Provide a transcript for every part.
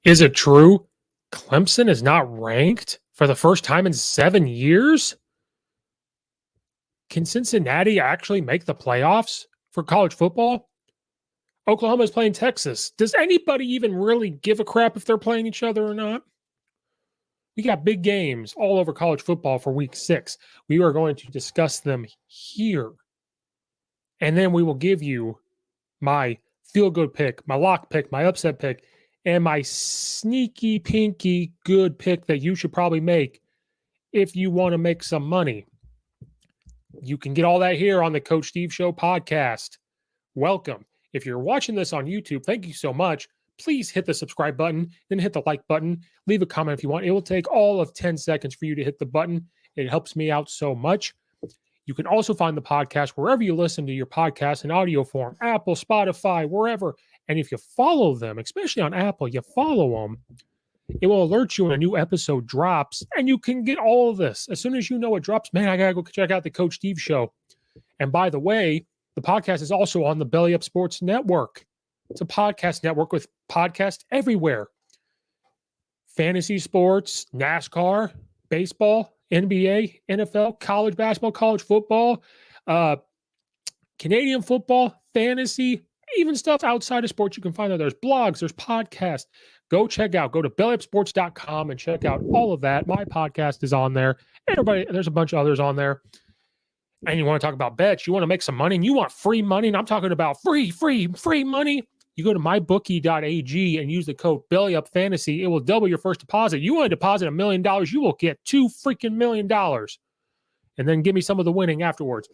Is it true Clemson is not ranked for the first time in 7 years? Can Cincinnati actually make the playoffs for college football? Oklahoma is playing Texas. Does anybody even really give a crap if they're playing each other or not? We got big games all over college football for week 6. We are going to discuss them here. And then we will give you my feel-good pick, my lock pick, my upset pick, and my sneaky, pinky good pick that you should probably make if you want to make some money. You can get all that here on the Coach Steve Show podcast. Welcome. If you're watching this on YouTube, thank you so much. Please hit the subscribe button, then hit the like button. Leave a comment if you want. It will take all of 10 seconds for you to hit the button. It helps me out so much. You can also find the podcast wherever you listen to your podcast in audio form, Apple, Spotify, wherever. And if you follow them, especially on Apple, you follow them, it will alert you when a new episode drops, and you can get all of this. As soon as you know it drops, man, I got to go check out the Coach Steve Show. And by the way, the podcast is also on the Belly Up Sports Network. It's a podcast network with podcasts everywhere. Fantasy sports, NASCAR, baseball, NBA, NFL, college basketball, college football, Canadian football, fantasy, even stuff outside of sports you can find there. There's blogs, there's podcasts. Go check out, go to bellyupsports.com and check out all of that. My podcast is on there. Everybody, there's a bunch of others on there. And you want to talk about bets, you want to make some money, and you want free money, and I'm talking about free money. You go to Mybookie.ag and use the code BELLYUPFANTASY. It will double your first deposit. You want to deposit $1 million, you will get $2 million. And then give me some of the winning afterwards.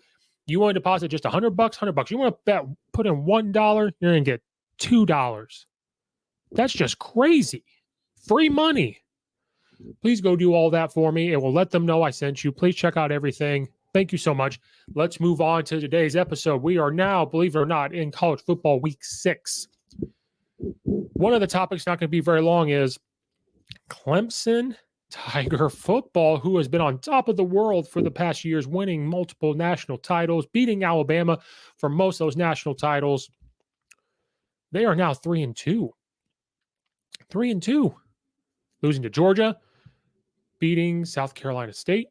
You want to deposit just $100. You want to put in $1, you're going to get $2. That's just crazy. Free money. Please go do all that for me. It will let them know I sent you. Please check out everything. Thank you so much. Let's move on to today's episode. We are now, believe it or not, in college football week 6. One of the topics not going to be very long is Clemson Tiger football, who has been on top of the world for the past years, winning multiple national titles, beating Alabama for most of those national titles. They are now 3-2. 3-2. Losing to Georgia, beating South Carolina State,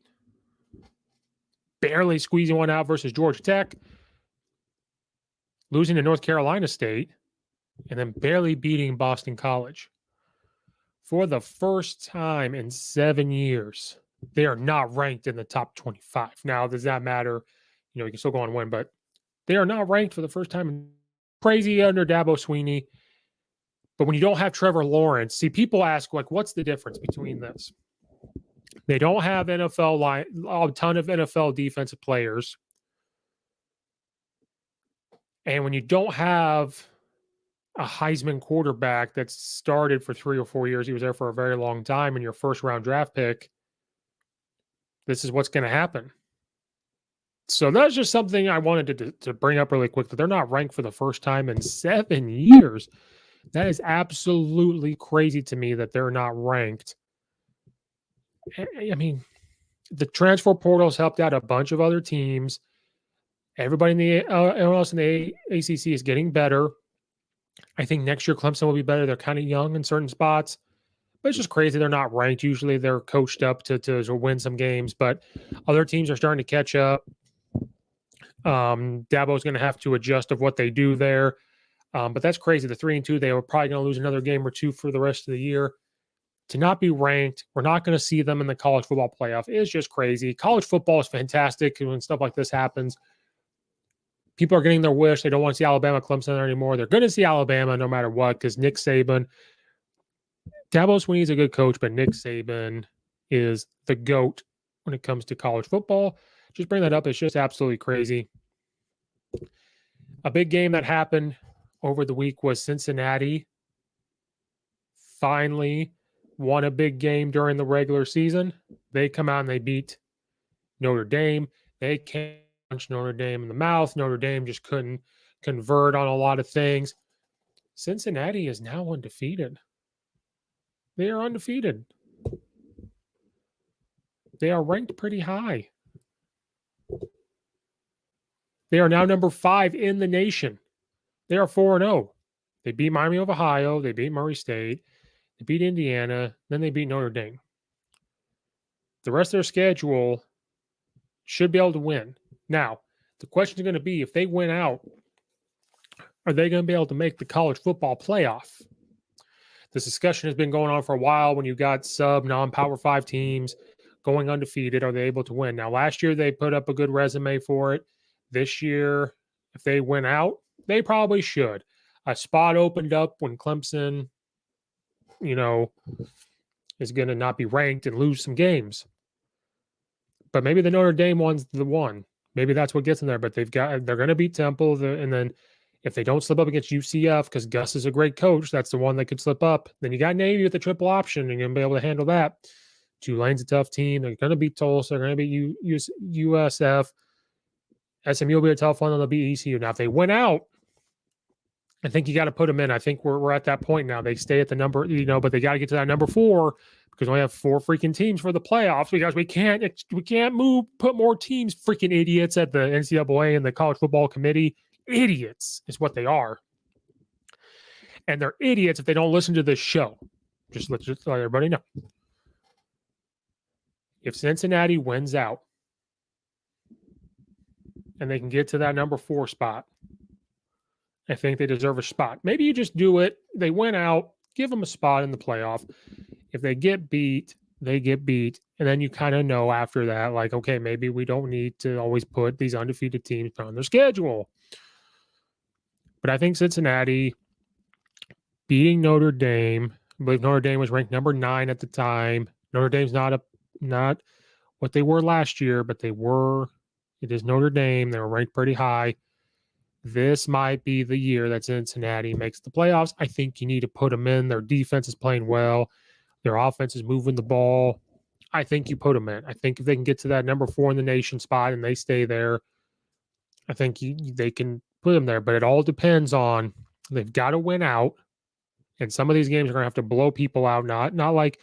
barely squeezing one out versus Georgia Tech, losing to North Carolina State, and then barely beating Boston College. For the first time in 7 years, they are not ranked in the top 25. Now, does that matter? You can still go on and win, but they are not ranked for the first time. Crazy under Dabo Swinney. But when you don't have Trevor Lawrence, see, people ask, what's the difference between this? They don't have a ton of NFL defensive players. And when you don't have a Heisman quarterback that started for 3 or 4 years, he was there for a very long time, and your first round draft pick, this is what's going to happen. So that's just something I wanted to bring up really quick, that they're not ranked for the first time in 7 years. That is absolutely crazy to me that they're not ranked. I mean, the transfer portal's helped out a bunch of other teams. Everybody everyone else in the ACC is getting better. I think next year Clemson will be better. They're kind of young in certain spots, but it's just crazy they're not ranked. Usually they're coached up to win some games, but other teams are starting to catch up. Dabo's going to have to adjust of what they do there. But that's crazy. The 3-2, they were probably going to lose another game or two for the rest of the year. To not be ranked, we're not going to see them in the college football playoff. It's just crazy. College football is fantastic when stuff like this happens. People are getting their wish. They don't want to see Alabama, Clemson there anymore. They're going to see Alabama no matter what, because Nick Saban, Dabo Swinney is a good coach, but Nick Saban is the GOAT when it comes to college football. Just bring that up. It's just absolutely crazy. A big game that happened over the week was Cincinnati finally won a big game during the regular season. They come out and they beat Notre Dame. They can't punch Notre Dame in the mouth. Notre Dame just couldn't convert on a lot of things. Cincinnati is now undefeated. They are undefeated. They are ranked pretty high. They are now number 5 in the nation. They are 4-0. They beat Miami of Ohio. They beat Murray State. They beat Indiana. Then they beat Notre Dame. The rest of their schedule should be able to win. Now, the question is going to be, if they win out, are they going to be able to make the college football playoff? This discussion has been going on for a while. When you got non-Power 5 teams going undefeated, are they able to win? Now, last year they put up a good resume for it. This year, if they win out, they probably should. A spot opened up when Clemson, is going to not be ranked and lose some games. But maybe the Notre Dame one's the one. Maybe that's what gets them there. But they're going to beat Temple, and then if they don't slip up against UCF, because Gus is a great coach, that's the one that could slip up. Then you got Navy with the triple option, and you're going to be able to handle that. Tulane's a tough team. They're going to beat Tulsa. They're going to beat USF. SMU will be a tough one. They'll beat ECU. Now, if they win out, I think you got to put them in. I think we're at that point now. They stay at the number, but they got to get to that number 4 because we have 4 freaking teams for the playoffs. Because we can't put more teams, freaking idiots, at the NCAA and the College Football Committee. Idiots is what they are. And they're idiots if they don't listen to this show. Just let everybody know. If Cincinnati wins out and they can get to that number 4 spot, I think they deserve a spot. Maybe you just do it. They win out, give them a spot in the playoff. If they get beat, they get beat. And then you kind of know after that, like, okay, maybe we don't need to always put these undefeated teams on their schedule. But I think Cincinnati beating Notre Dame, I believe Notre Dame was ranked number 9 at the time. Notre Dame's not what they were last year, but they were. It is Notre Dame. They were ranked pretty high. This might be the year that Cincinnati makes the playoffs. I think you need to put them in. Their defense is playing well. Their offense is moving the ball. I think you put them in. I think if they can get to that number 4 in the nation spot and they stay there, I think they can put them there. But it all depends on, they've got to win out. And some of these games are going to have to blow people out. Not like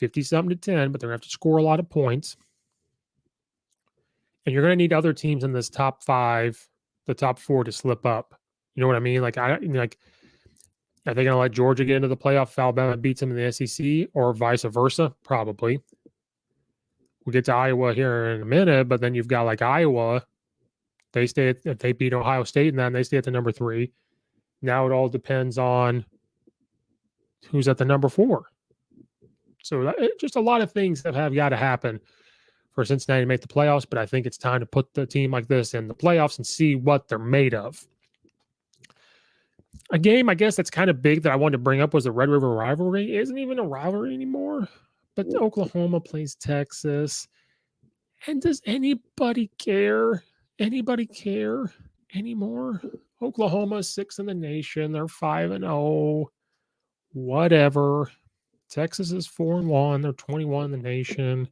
50-something to 10, but they're going to have to score a lot of points. And you're going to need other teams in this top 5, the top 4 to slip up. You know what I mean? Are they going to let Georgia get into the playoff if Alabama beats them in the SEC, or vice versa? Probably. We'll get to Iowa here in a minute, but then you've got like Iowa. If they beat Ohio State, and then they stay at the number 3. Now it all depends on who's at the number 4. So just a lot of things that have got to happen for Cincinnati to make the playoffs, but I think it's time to put the team like this in the playoffs and see what they're made of. A game, I guess, that's kind of big that I wanted to bring up was the Red River rivalry. It isn't even a rivalry anymore, but Oklahoma plays Texas. And does anybody care? Anybody care anymore? Oklahoma's 6th in the nation. They're 5-0. Whatever. Texas is 4-1. They're 21 in the nation.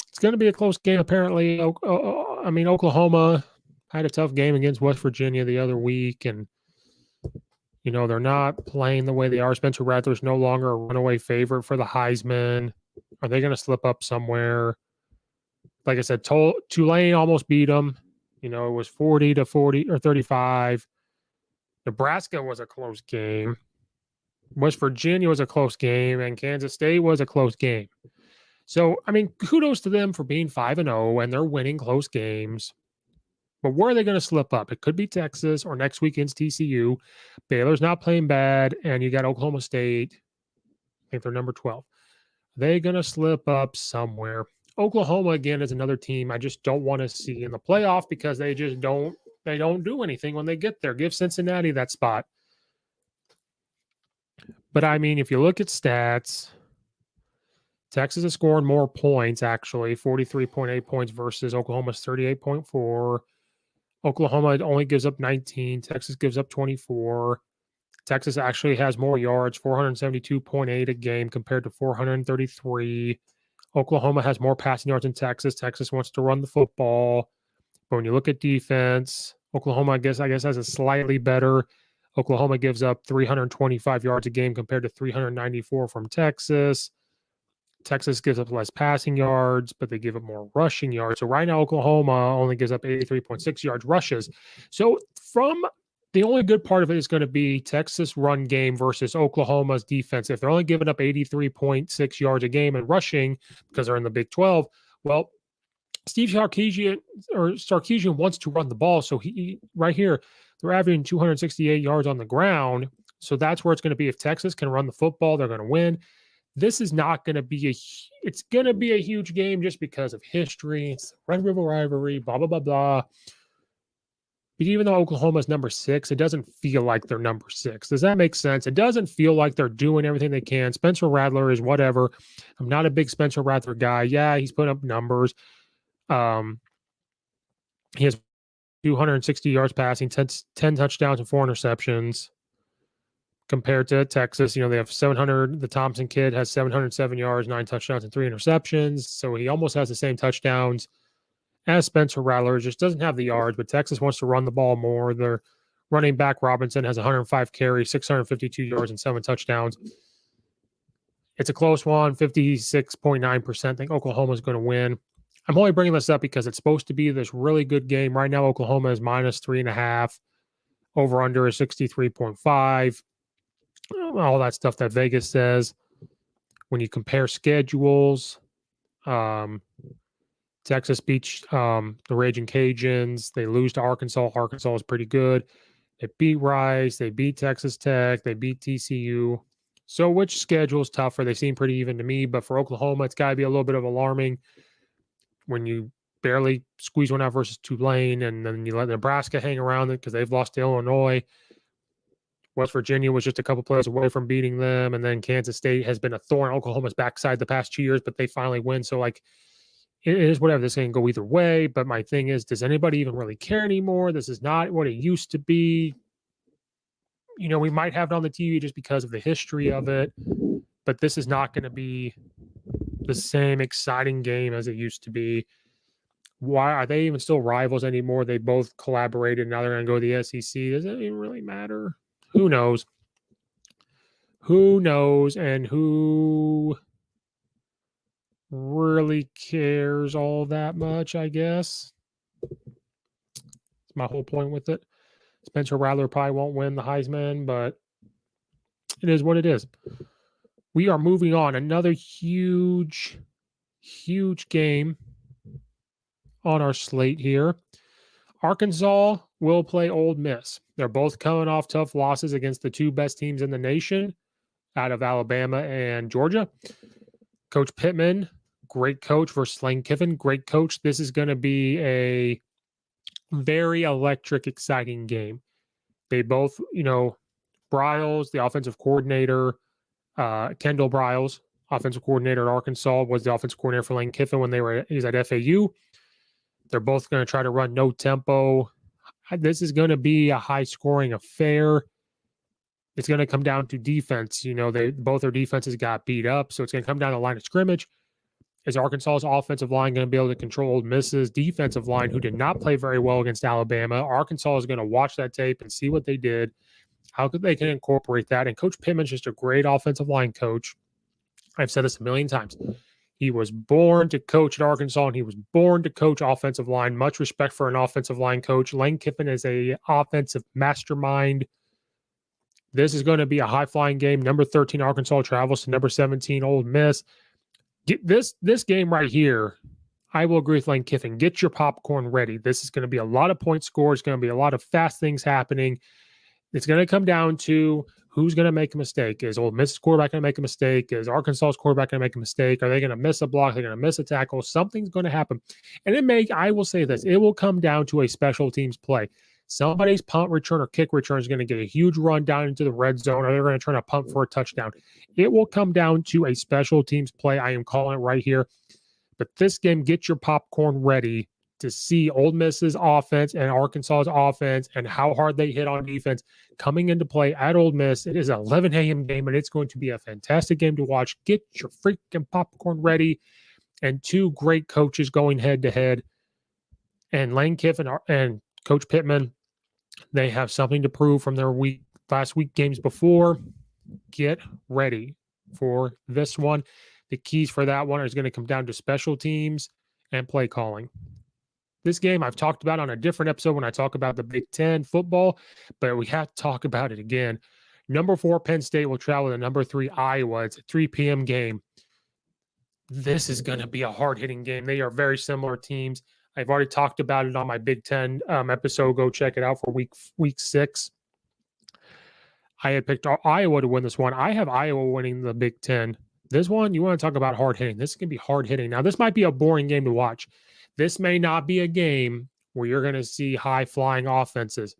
It's going to be a close game, apparently. Oklahoma had a tough game against West Virginia the other week, and they're not playing the way they are. Spencer Rattler's no longer a runaway favorite for the Heisman. Are they going to slip up somewhere? Like I said, Tulane almost beat them. It was 40-40 or 35. Nebraska was a close game. West Virginia was a close game, and Kansas State was a close game. So, kudos to them for being 5-0, and they're winning close games. But where are they going to slip up? It could be Texas, or next weekend's TCU. Baylor's not playing bad, and you got Oklahoma State. I think they're number 12. They're going to slip up somewhere. Oklahoma, again, is another team I just don't want to see in the playoff because they just don't do anything when they get there. Give Cincinnati that spot. But, if you look at stats, Texas is scoring more points, actually, 43.8 points versus Oklahoma's 38.4. Oklahoma only gives up 19. Texas gives up 24. Texas actually has more yards, 472.8 a game compared to 433. Oklahoma has more passing yards than Texas. Texas wants to run the football. But when you look at defense, Oklahoma, I guess has a slightly better. Oklahoma gives up 325 yards a game compared to 394 from Texas. Texas gives up less passing yards, but they give up more rushing yards. So right now, Oklahoma only gives up 83.6 yards rushes. So from The only good part of it is going to be Texas run game versus Oklahoma's defense. If they're only giving up 83.6 yards a game and rushing because they're in the Big 12, well, Steve Sarkisian wants to run the ball. So he right here, they're averaging 268 yards on the ground. So that's where it's going to be. If Texas can run the football, they're going to win. This is not going to be it's going to be a huge game just because of history. It's Red River rivalry, blah, blah, blah, blah. But even though Oklahoma's number 6, it doesn't feel like they're number 6. Does that make sense? It doesn't feel like they're doing everything they can. Spencer Rattler is whatever. I'm not a big Spencer Rattler guy. Yeah, he's putting up numbers. He has 260 yards passing, 10 touchdowns and 4 interceptions. Compared to Texas, they have 700. The Thompson kid has 707 yards, 9 touchdowns, and 3 interceptions. So he almost has the same touchdowns as Spencer Rattler. Just doesn't have the yards, but Texas wants to run the ball more. Their running back Robinson has 105 carries, 652 yards, and 7 touchdowns. It's a close one, 56.9%. I think Oklahoma's going to win. I'm only bringing this up because it's supposed to be this really good game. Right now, Oklahoma is -3.5. Over-under is 63.5. All that stuff that Vegas says. When you compare schedules, Texas beats the Raging Cajuns. They lose to Arkansas. Arkansas is pretty good. They beat Rice. They beat Texas Tech. They beat TCU. So which schedule is tougher? They seem pretty even to me. But for Oklahoma, it's got to be a little bit of alarming when you barely squeeze one out versus Tulane, and then you let Nebraska hang around it because they've lost to Illinois. West Virginia was just a couple plays away from beating them, and then Kansas State has been a thorn in Oklahoma's backside the past 2 years, but they finally win. So, it is whatever. This can go either way, but my thing is, does anybody even really care anymore? This is not what it used to be. We might have it on the TV just because of the history of it, but this is not going to be the same exciting game as it used to be. Why are they even still rivals anymore? They both collaborated. Now they're going to go to the SEC. Does it even really matter? Who knows? Who knows? And who really cares all that much, I guess? That's my whole point with it. Spencer Rattler probably won't win the Heisman, but it is what it is. We are moving on. Another huge, huge game on our slate here. Arkansas will play Ole Miss. They're both coming off tough losses against the 2 best teams in the nation out of Alabama and Georgia. Coach Pittman, great coach, versus Lane Kiffin, great coach. This is going to be a very electric, exciting game. They both, Briles, the offensive coordinator, Kendall Briles, offensive coordinator at Arkansas, was the offensive coordinator for Lane Kiffin when he was at FAU. They're both going to try to run no tempo. This is going to be a high-scoring affair. It's going to come down to defense. Both their defenses got beat up, so it's going to come down to the line of scrimmage. Is Arkansas's offensive line going to be able to control Ole Miss's defensive line, who did not play very well against Alabama? Arkansas is going to watch that tape and see what they did, how they can incorporate that. And Coach Pittman's just a great offensive line coach. I've said this a million times. He was born to coach at Arkansas, and he was born to coach offensive line. Much respect for an offensive line coach. Lane Kiffin is a offensive mastermind. This is going to be a high-flying game. Number 13, Arkansas travels to number 17, Ole Miss. This game right here, I will agree with Lane Kiffin. Get your popcorn ready. This is going to be a lot of points scored. It's going to be a lot of fast things happening. It's going to come down to who's going to make a mistake. Is Ole Miss's quarterback going to make a mistake? Is Arkansas's quarterback going to make a mistake? Are they going to miss a block? Are they going to miss a tackle? Something's going to happen. And I will say this, it will come down to a special teams play. Somebody's punt return or kick return is going to get a huge run down into the red zone, or they're going to turn a punt for a touchdown. It will come down to a special teams play. I am calling it right here. But this game, get your popcorn ready to see Ole Miss's offense and Arkansas's offense and how hard they hit on defense coming into play at Ole Miss. It is an 11 a.m. game, and it's going to be a fantastic game to watch. Get your freaking popcorn ready. And 2 great coaches going head-to-head. And Lane Kiffin and Coach Pittman, they have something to prove from their last week games before. Get ready for this one. The keys for that one is going to come down to special teams and play calling. This game I've talked about on a different episode when I talk about the Big Ten football, but we have to talk about it again. Number 4, Penn State will travel to number 3, Iowa. It's a 3 p.m. game. This is going to be a hard-hitting game. They are very similar teams. I've already talked about it on my Big Ten episode. Go check it out for week 6. I had picked Iowa to win this one. I have Iowa winning the Big Ten. This one, you want to talk about hard-hitting. This is going to be hard-hitting. Now, this might be a boring game to watch. This may not be a game where you're going to see high-flying offenses,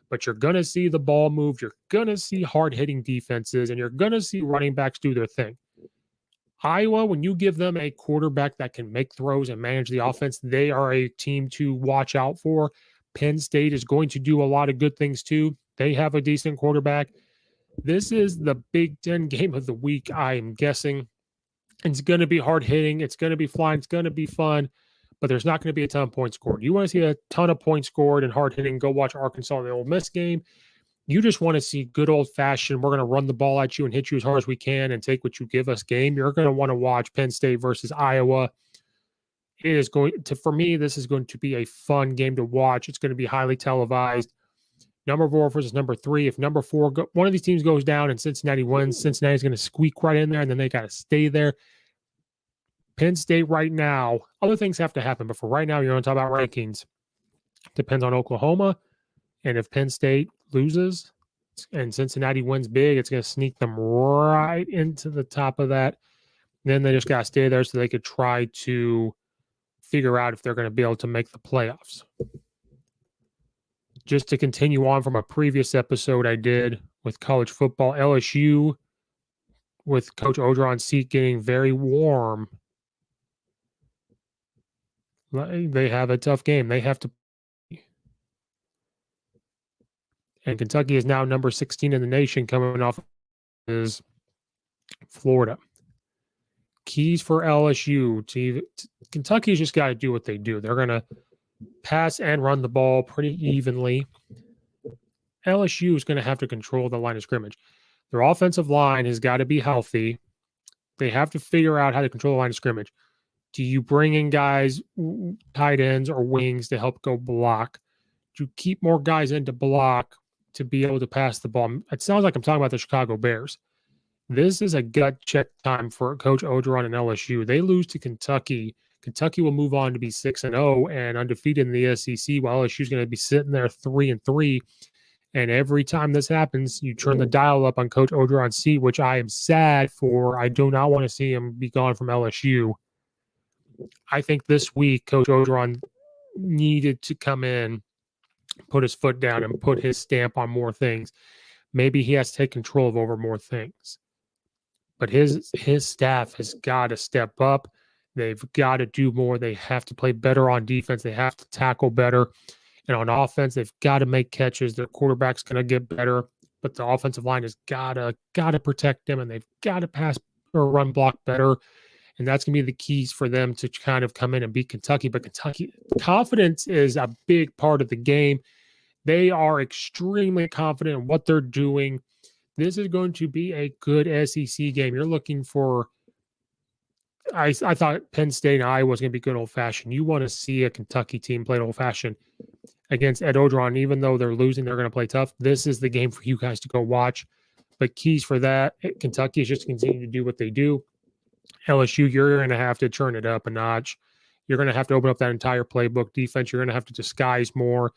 but you're going to see the ball move. You're going to see hard-hitting defenses, and you're going to see running backs do their thing. Iowa, when you give them a quarterback that can make throws and manage the offense, they are a team to watch out for. Penn State is going to do a lot of good things too. They have a decent quarterback. This is the Big Ten game of the week, I am guessing. It's going to be hard-hitting. It's going to be flying. It's going to be fun. But there's not going to be a ton of points scored. You want to see a ton of points scored and hard-hitting, go watch Arkansas, the Ole Miss game. You just want to see good old-fashioned, we're going to run the ball at you and hit you as hard as we can and take what you give us game. You're going to want to watch Penn State versus Iowa. It is going to, for me, this is going to be a fun game to watch. It's going to be highly televised. Number 4 versus number 3. If number 4, one of these teams goes down and Cincinnati wins, Cincinnati's going to squeak right in there, and then they got to stay there. Penn State right now, other things have to happen, but for right now, you're going to talk about rankings. Depends on Oklahoma, and if Penn State loses and Cincinnati wins big, it's going to sneak them right into the top of that. Then they just got to stay there so they could try to figure out if they're going to be able to make the playoffs. Just to continue on from a previous episode I did with college football, LSU with Coach Orgeron's seat getting very warm. They have a tough game. They have to. And Kentucky is now number 16 in the nation, coming off is Florida. Keys for LSU. Kentucky's just got to do what they do. They're going to pass and run the ball pretty evenly. LSU is going to have to control the line of scrimmage. Their offensive line has got to be healthy. They have to figure out how to control the line of scrimmage. Do you bring in guys, tight ends or wings to help go block? Do you keep more guys in to block to be able to pass the ball? It sounds like I'm talking about the Chicago Bears. This is a gut check time for Coach Orgeron and LSU. They lose to Kentucky. Kentucky will move on to be 6-0 and undefeated in the SEC, while LSU is going to be sitting there 3-3. And every time this happens, you turn the dial up on Coach Orgeron's seat, which I am sad for. I do not want to see him be gone from LSU. I think this week, Coach Orgeron needed to come in, put his foot down, and put his stamp on more things. Maybe he has to take control over more things. But his staff has got to step up. They've got to do more. They have to play better on defense. They have to tackle better. And on offense, they've got to make catches. Their quarterback's going to get better. But the offensive line has got to protect them, and they've got to pass or run block better. And that's going to be the keys for them to kind of come in and beat Kentucky. But Kentucky, confidence is a big part of the game. They are extremely confident in what they're doing. This is going to be a good SEC game. You're looking for, I thought Penn State and Iowa was going to be good old-fashioned. You want to see a Kentucky team play old-fashioned against Ed Orgeron. Even though they're losing, they're going to play tough. This is the game for you guys to go watch. But keys for that, Kentucky is just to continue to do what they do. LSU, you're going to have to turn it up a notch. You're going to have to open up that entire playbook. Defense, you're going to have to disguise more.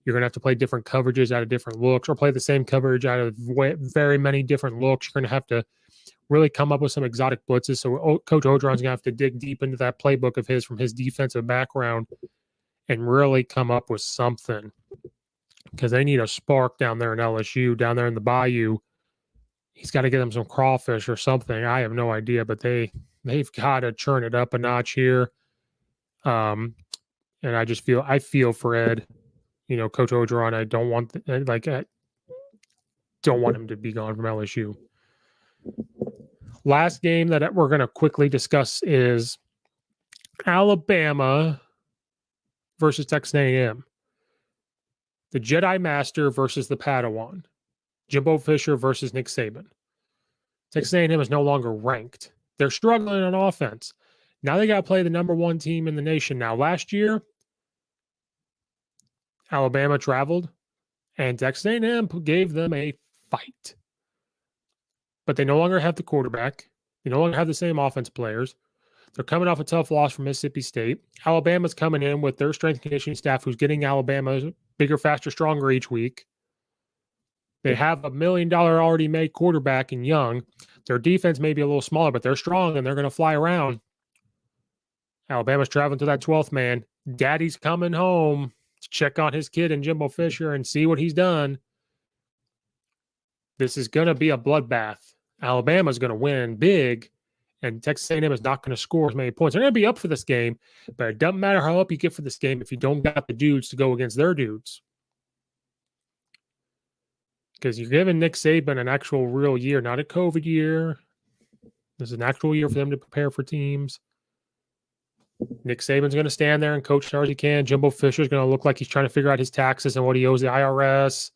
You're going to have to play different coverages out of different looks, or play the same coverage out of very many different looks. You're going to have to really come up with some exotic blitzes. So Coach Orgeron's going to have to dig deep into that playbook of his from his defensive background and really come up with something, because they need a spark down there in LSU, down there in the Bayou. He's got to get them some crawfish or something. I have no idea, but they've got to churn it up a notch here. And I feel for Ed. You know, Coach Orgeron, I don't want him to be gone from LSU. Last game that we're going to quickly discuss is Alabama versus Texas A&M. The Jedi Master versus the Padawan. Jimbo Fisher versus Nick Saban. Texas A&M is no longer ranked. They're struggling on offense. Now they got to play the number 1 team in the nation. Now, last year, Alabama traveled, and Texas A&M gave them a fight. But they no longer have the quarterback. They no longer have the same offense players. They're coming off a tough loss from Mississippi State. Alabama's coming in with their strength and conditioning staff who's getting Alabama bigger, faster, stronger each week. They have $1 million already made quarterback in Young. Their defense may be a little smaller, but they're strong and they're going to fly around. Alabama's traveling to that 12th man. Daddy's coming home to check on his kid and Jimbo Fisher and see what he's done. This is going to be a bloodbath. Alabama's going to win big, and Texas A&M is not going to score as many points. They're going to be up for this game, but it doesn't matter how up you get for this game if you don't got the dudes to go against their dudes. Because you're giving Nick Saban an actual real year, not a COVID year. This is an actual year for them to prepare for teams. Nick Saban's going to stand there and coach as hard as he can. Jimbo Fisher's going to look like he's trying to figure out his taxes and what he owes the IRS.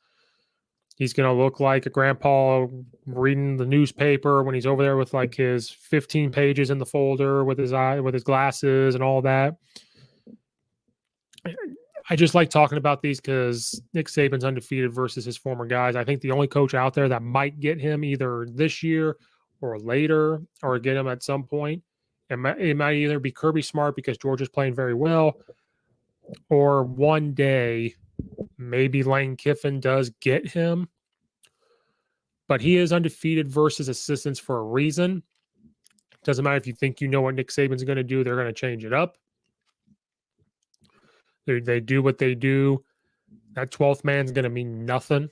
He's going to look like a grandpa reading the newspaper when he's over there with like his 15 pages in the folder with his glasses and all that. I just like talking about these because Nick Saban's undefeated versus his former guys. I think the only coach out there that might get him either this year or later or get him at some point, it might either be Kirby Smart because Georgia's playing very well, or one day maybe Lane Kiffin does get him. But he is undefeated versus assistants for a reason. Doesn't matter if you think you know what Nick Saban's going to do, they're going to change it up. They do what they do. That 12th man's going to mean nothing.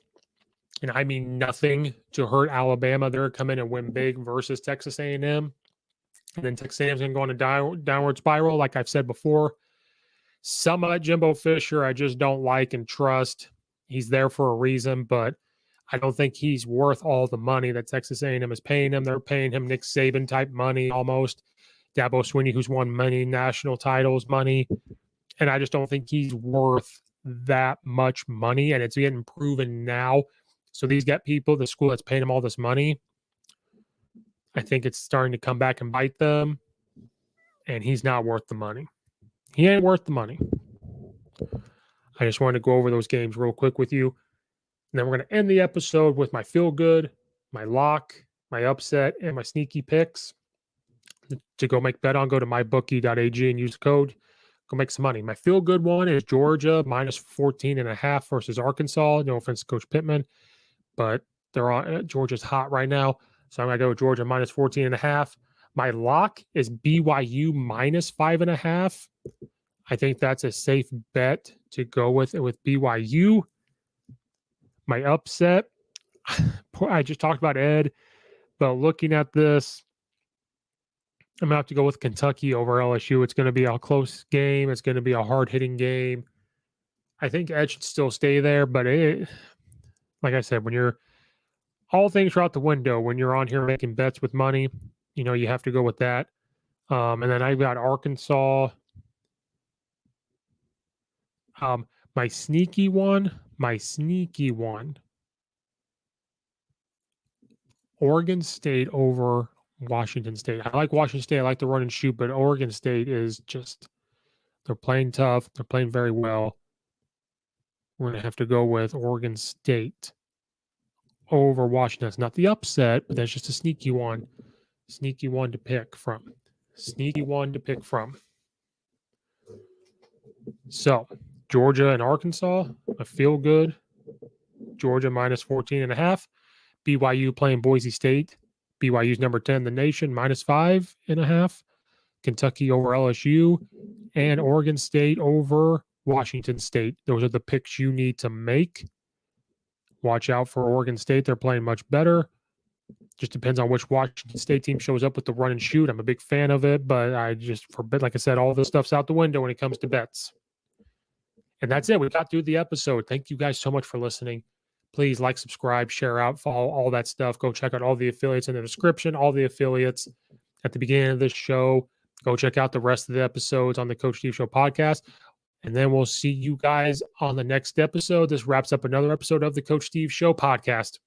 And I mean nothing to hurt Alabama. They're going to come in and win big versus Texas A&M. And then Texas A&M's going to go on a downward spiral, like I've said before. Some of that Jimbo Fisher I just don't like and trust. He's there for a reason, but I don't think he's worth all the money that Texas A&M is paying him. They're paying him Nick Saban type money almost. Dabo Swinney, who's won many national titles, money. And I just don't think he's worth that much money. And it's getting proven now. So these got people, the school that's paying him all this money, I think it's starting to come back and bite them. And he's not worth the money. He ain't worth the money. I just wanted to go over those games real quick with you. And then we're going to end the episode with my feel good, my lock, my upset, and my sneaky picks. To go make bet on, go to Mybookie.ag and use the code. Go make some money. My feel good one is Georgia minus 14.5 versus Arkansas. No offense to Coach Pittman, but Georgia's hot right now. So I'm going to go with Georgia minus 14.5. My lock is BYU minus 5.5. I think that's a safe bet to go with BYU. My upset, I just talked about Ed, but looking at this, I'm going to have to go with Kentucky over LSU. It's going to be a close game. It's going to be a hard-hitting game. I think Ed should still stay there, but like I said, when you're all things are out the window, when you're on here making bets with money, you have to go with that. And then I've got Arkansas. My sneaky one, Oregon State over Washington State. I like Washington State. I like the run and shoot, but Oregon State is just, they're playing tough. They're playing very well. We're going to have to go with Oregon State over Washington. It's not the upset, but that's just a sneaky one. Sneaky one to pick from. So, Georgia and Arkansas, I feel good. Georgia minus 14.5. BYU playing Boise State. BYU's number 10 in the nation, minus 5.5. Kentucky over LSU. And Oregon State over Washington State. Those are the picks you need to make. Watch out for Oregon State. They're playing much better. Just depends on which Washington State team shows up with the run and shoot. I'm a big fan of it, but like I said, all this stuff's out the window when it comes to bets. And that's it. We got through the episode. Thank you guys so much for listening. Please like, subscribe, share out, follow, all that stuff. Go check out all the affiliates in the description, all the affiliates at the beginning of this show. Go check out the rest of the episodes on the Coach Steve Show podcast. And then we'll see you guys on the next episode. This wraps up another episode of the Coach Steve Show podcast.